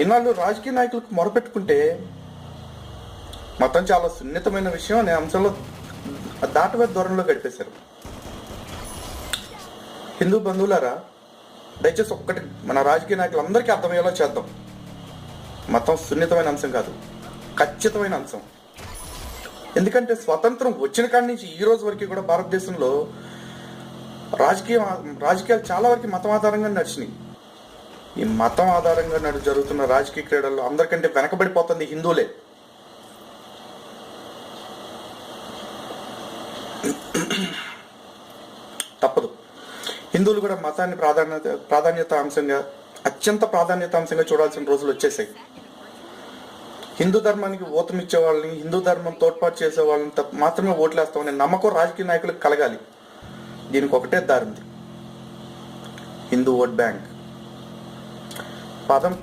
ఇన్నాళ్ళు రాజకీయ నాయకులకు మొరపెట్టుకుంటే మతం చాలా సున్నితమైన విషయం అనే అంశంలో దాటవేత ధోరణిలో గడిపేశారు. హిందూ బంధువులారా, దయచేసి ఒక్కటి మన రాజకీయ నాయకులందరికీ అర్థమయ్యేలా చేద్దాం. మతం సున్నితమైన అంశం కాదు, ఖచ్చితమైన అంశం. ఎందుకంటే స్వతంత్రం వచ్చిన కాడి నుంచి ఈ రోజు వరకు కూడా భారతదేశంలో రాజకీయాలు చాలా వరకు మతం ఆధారంగా నడిచినాయి. ఈ మతం ఆధారంగా జరుగుతున్న రాజకీయ క్రీడల్లో అందరికంటే వెనకబడిపోతుంది హిందువులే. తప్పదు, హిందువులు కూడా మతాన్ని ప్రాధాన్యత అంశంగా, అత్యంత ప్రాధాన్యత అంశంగా చూడాల్సిన రోజులు వచ్చేసాయి. హిందూ ధర్మానికి ఓతమిచ్చే వాళ్ళని, హిందూ ధర్మం తోడ్పాటు చేసే వాళ్ళని మాత్రమే ఓట్లేస్తామనే నమ్మకం రాజకీయ నాయకులకు కలగాలి. దీనికి ఒకటే దారి ఉంది, హిందూ ఓట్ బ్యాంక్. పదం